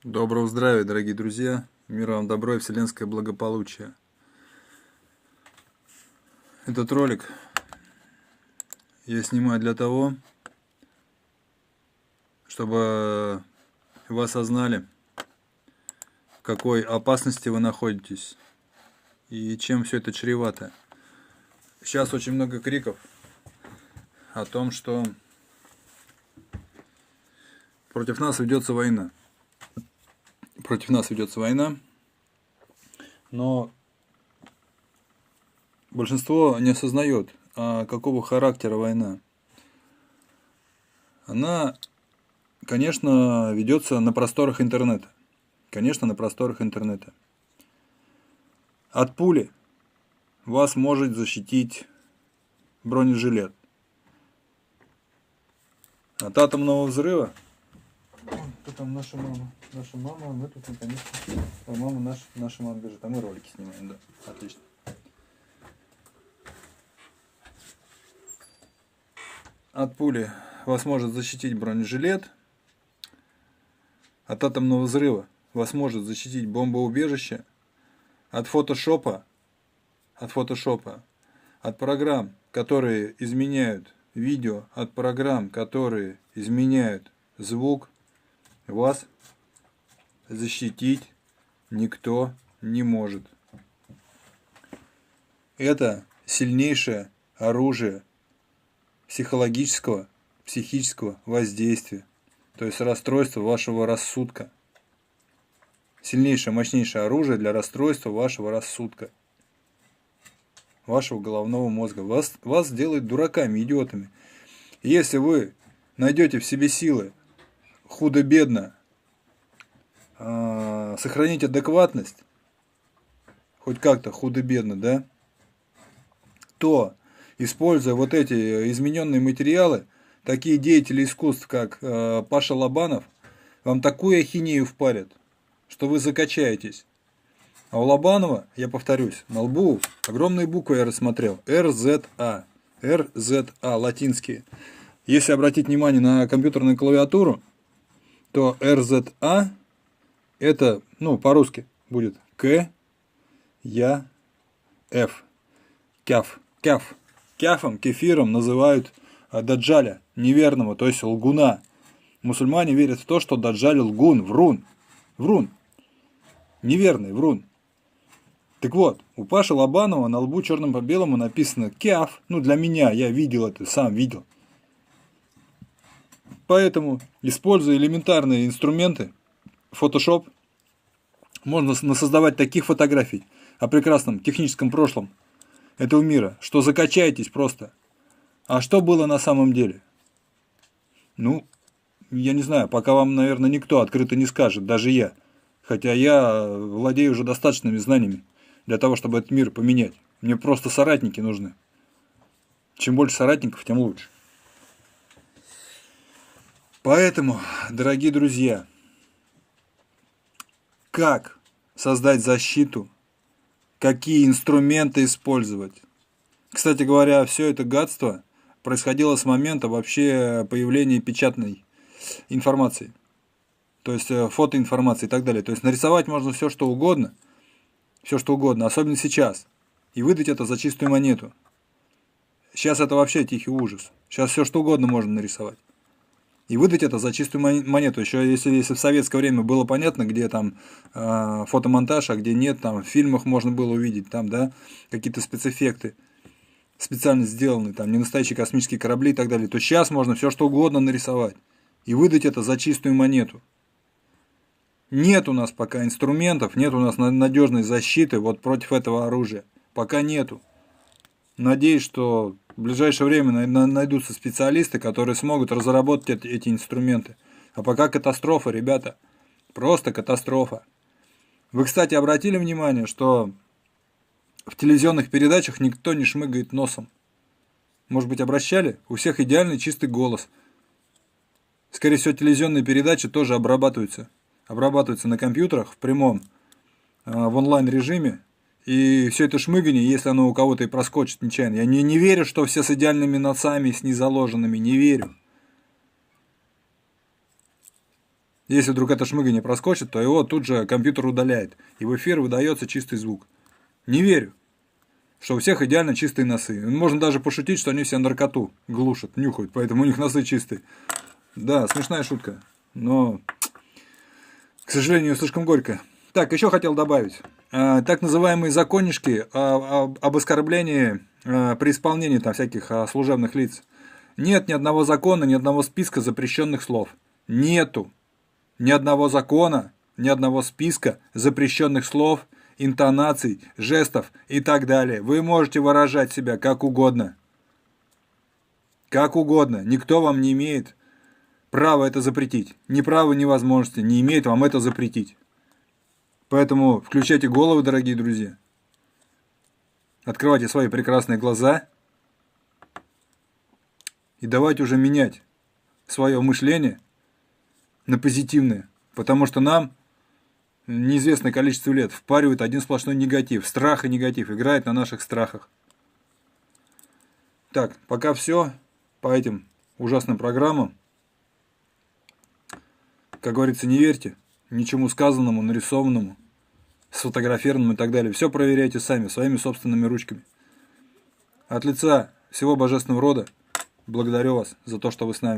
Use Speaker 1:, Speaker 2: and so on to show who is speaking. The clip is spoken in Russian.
Speaker 1: Доброго здравия, дорогие друзья! Мир вам, добро и вселенское благополучие. Этот ролик я снимаю для того, чтобы вы осознали, в какой опасности вы находитесь и чем все это чревато. Сейчас очень много криков о том, что против нас ведется война. Против нас ведется война, но большинство не осознает, какого характера война. Она, конечно, ведется на просторах интернета. Конечно, на просторах интернета. От пули вас может защитить бронежилет. От атомного взрыва... Кто там наша мама? Наша мама, мы тут наконец-то... Мама наша мама бежит, а мы ролики снимаем, да. Отлично. От пули вас может защитить бронежилет. От атомного взрыва вас может защитить бомбоубежище. От фотошопа, от программ, которые изменяют видео, от программ, которые изменяют звук, вас защитить никто не может. Это сильнейшее оружие психологического, психического воздействия, то есть расстройство вашего рассудка. Сильнейшее, мощнейшее оружие для расстройства вашего рассудка, вашего головного мозга. Вас делает дураками, идиотами. Если вы найдете в себе силы худо-бедно сохранить адекватность, хоть как-то худо-бедно, да, то, используя вот эти измененные материалы, такие деятели искусств, как Паша Лобанов, вам такую ахинею впарят, что вы закачаетесь. А у Лобанова, я повторюсь, на лбу огромные буквы я рассмотрел. РЗА. РЗА, латинские. Если обратить внимание на компьютерную клавиатуру, то РЗА это, по-русски будет К, Я, Ф. Кяф. Кяф. Кяфом, кефиром называют даджаля, неверного, то есть лгуна. Мусульмане верят в то, что даджаль лгун, врун. Врун. Неверный врун. Так вот, у Паши Лобанова на лбу черным по белому написано кяф. Для меня, я видел это, сам видел. Поэтому, используя элементарные инструменты, Photoshop, можно насоздавать таких фотографий о прекрасном техническом прошлом этого мира, что закачаетесь просто. А что было на самом деле? Я не знаю, пока вам, наверное, никто открыто не скажет, даже я. Хотя я владею уже достаточными знаниями для того, чтобы этот мир поменять. Мне просто соратники нужны. Чем больше соратников, тем лучше. Поэтому, дорогие друзья, как создать защиту, какие инструменты использовать? Кстати говоря, все это гадство происходило с момента вообще появления печатной информации. То есть фотоинформации и так далее. То есть нарисовать можно все что угодно, особенно сейчас, и выдать это за чистую монету. Сейчас это вообще тихий ужас. Сейчас все что угодно можно нарисовать. И выдать это за чистую монету. Еще если в советское время было понятно, где там фотомонтаж, а где нет, там в фильмах можно было увидеть, там, да, какие-то спецэффекты специально сделанные, там, не настоящие космические корабли и так далее, то сейчас можно все что угодно нарисовать и выдать это за чистую монету. Нет у нас пока инструментов, нет у нас надежной защиты вот против этого оружия. Пока нету. Надеюсь, что в ближайшее время найдутся специалисты, которые смогут разработать эти инструменты. А пока катастрофа, ребята. Просто катастрофа. Вы, кстати, обратили внимание, что в телевизионных передачах никто не шмыгает носом? Может быть, обращали? У всех идеальный чистый голос. Скорее всего, телевизионные передачи тоже обрабатываются на компьютерах в прямом, в онлайн-режиме. И все это шмыганье, если оно у кого-то и проскочит нечаянно. Я не верю, что все с идеальными носами, с незаложенными. Не верю. Если вдруг это шмыганье проскочит, то его тут же компьютер удаляет, и в эфир выдается чистый звук. Не верю, что у всех идеально чистые носы. Можно даже пошутить, что они все наркоту глушат, нюхают, поэтому у них носы чистые. Да, смешная шутка, но, к сожалению, слишком горько. Так, еще хотел добавить. Так называемые законнички об оскорблении при исполнении там всяких служебных лиц. Нет ни одного закона, ни одного списка запрещенных слов. Нету ни одного закона, ни одного списка запрещенных слов, интонаций, жестов и так далее. Вы можете выражать себя как угодно. Как угодно. Никто вам не имеет права это запретить. Ни права, ни возможности не имеет вам это запретить. Поэтому включайте головы, дорогие друзья. Открывайте свои прекрасные глаза. И давайте уже менять свое мышление на позитивное. Потому что нам неизвестное количество лет впаривает один сплошной негатив. Страх и негатив. Играет на наших страхах. Так, пока все по этим ужасным программам. Как говорится, не верьте ничему сказанному, нарисованному, сфотографированному и так далее. Все проверяйте сами, своими собственными ручками. От лица всего божественного рода благодарю вас за то, что вы с нами.